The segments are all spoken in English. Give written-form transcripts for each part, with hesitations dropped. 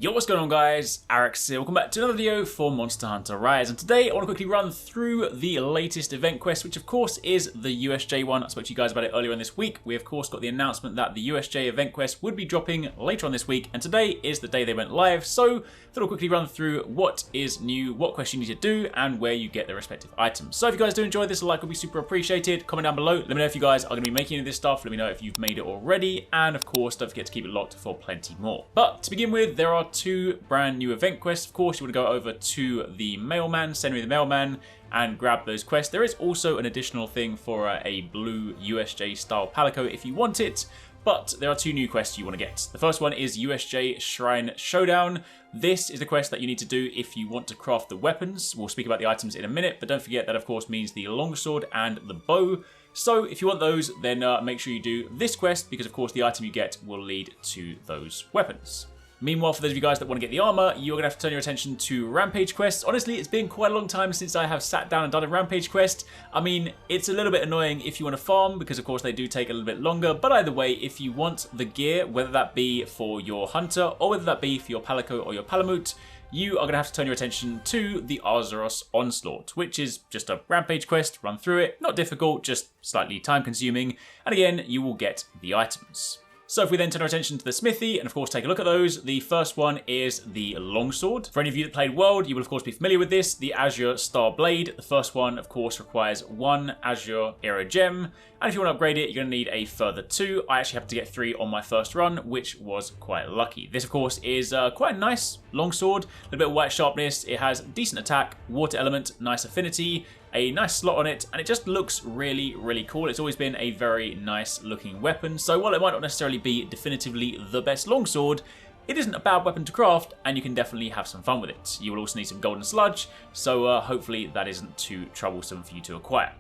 Yo, what's going on guys? HyperX here. Welcome back to another video for Monster Hunter Rise, and today I want to quickly run through the latest event quest, which of course is the USJ one. I spoke to you guys about it earlier in this week. We of course got the announcement that the USJ event quest would be dropping later on this week, and today is the day they went live, so I thought I'll quickly run through what is new, what quest you need to do, and where you get the respective items. So if you guys do enjoy this, a like would be super appreciated. Comment down below, let me know if you guys are going to be making any of this stuff, let me know if you've made it already, and of course don't forget to keep it locked for plenty more. But to begin with, there are two brand new event quests. Of course, you want to go over to the mailman, send me the mailman, and grab those quests. There is also an additional thing for a blue USJ style Palco if you want it, but there are two new quests you want to get. The first one is USJ Shrine Showdown. This is the quest that you need to do if you want to craft the weapons. We'll speak about the items in a minute, but don't forget that of course means the longsword and the bow. So if you want those, then make sure you do this quest, because of course the item you get will lead to those weapons. Meanwhile, for those of you guys that want to get the armor, you're going to have to turn your attention to Rampage quests. Honestly, it's been quite a long time since I have sat down and done a Rampage quest. I mean, it's a little bit annoying if you want to farm, because of course they do take a little bit longer. But either way, if you want the gear, whether that be for your hunter or whether that be for your Palco or your Palamute, you are going to have to turn your attention to the Arzuros Onslaught, which is just a Rampage quest. Run through it. Not difficult, just slightly time consuming. And again, you will get the items. So if we then turn our attention to the smithy and of course take a look at those, the first one is the longsword. For any of you that played World, you will of course be familiar with this, the Azure Star Blade. The first one of course requires 1 Azure Era Gem, and if you want to upgrade it, you're going to need a further 2. I actually happened to get 3 on my first run, which was quite lucky. This of course is quite a nice longsword, a little bit of white sharpness, it has decent attack, water element, nice affinity, a nice slot on it, and it just looks really, really cool. It's always been a very nice looking weapon, so while it might not necessarily be definitively the best longsword, it isn't a bad weapon to craft, and you can definitely have some fun with it. You will also need some golden sludge, so hopefully that isn't too troublesome for you to acquire.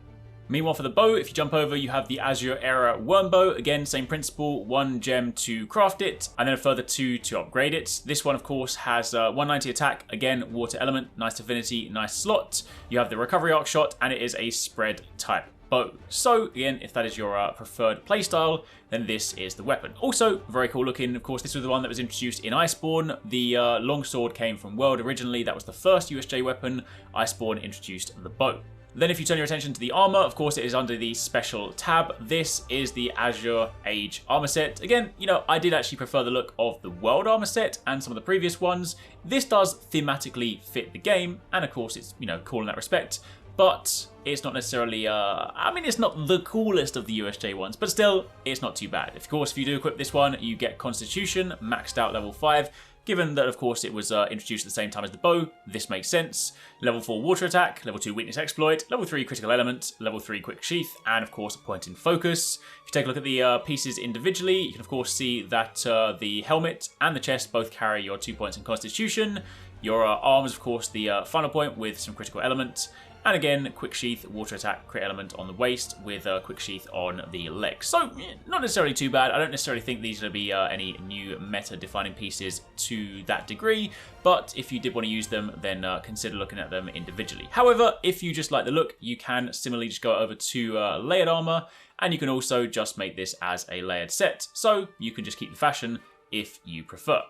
Meanwhile, for the bow, if you jump over, you have the Azure Era Worm Bow. Again, same principle, 1 gem to craft it, and then a further 2 to upgrade it. This one, of course, has 190 attack, again, water element, nice affinity, nice slot. You have the recovery arc shot, and it is a spread type bow. So, again, if that is your preferred playstyle, then this is the weapon. Also, very cool looking. Of course, this was the one that was introduced in Iceborne. The longsword came from World originally. That was the first USJ weapon. Iceborne introduced the bow. Then if you turn your attention to the armor, of course it is under the special tab. This is the Azure Age armor set. Again, you know, I did actually prefer the look of the World armor set and some of the previous ones. This does thematically fit the game, and of course it's, you know, cool in that respect, but it's not necessarily, I mean, it's not the coolest of the USJ ones, but still, it's not too bad. Of course, if you do equip this one, you get Constitution, maxed out level 5, given that, of course, it was introduced at the same time as the bow, this makes sense. Level 4 water attack, level 2 weakness exploit, level 3 critical element, level 3 quick sheath, and of course, point in focus. If you take a look at the pieces individually, you can of course see that the helmet and the chest both carry your 2 points in constitution. Your arms, of course, the final point with some critical element. And again, quick sheath, water attack, crit element on the waist with a quick sheath on the legs. So, not necessarily too bad. I don't necessarily think these are going to be any new meta-defining pieces to that degree, but if you did want to use them, then consider looking at them individually. However, if you just like the look, you can similarly just go over to layered armor, and you can also just make this as a layered set, so you can just keep the fashion if you prefer.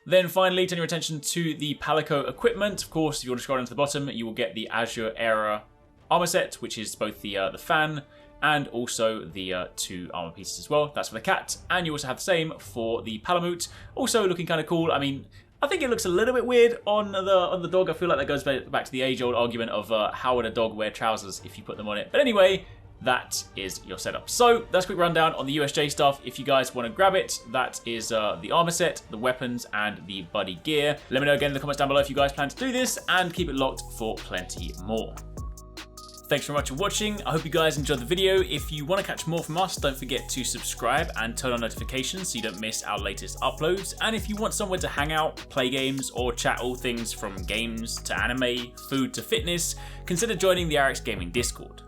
Then finally, turn your attention to the Palco equipment. Of course, if you want to scroll down to the bottom, you will get the Azure Era armor set, which is both the fan and also the 2 armor pieces as well. That's for the cat. And you also have the same for the Palamute. Also looking kind of cool. I mean, I think it looks a little bit weird on the dog. I feel like that goes back to the age-old argument of how would a dog wear trousers if you put them on it. But anyway, that is your setup. So that's a quick rundown on the USJ stuff. If you guys want to grab it, that is the armor set, the weapons, and the buddy gear. Let me know again in the comments down below if you guys plan to do this, and keep it locked for plenty more. Thanks very much for watching. I hope you guys enjoyed the video. If you want to catch more from us, don't forget to subscribe and turn on notifications so you don't miss our latest uploads. And if you want somewhere to hang out, play games, or chat all things from games to anime, food to fitness, consider joining the HyperX Gaming Discord.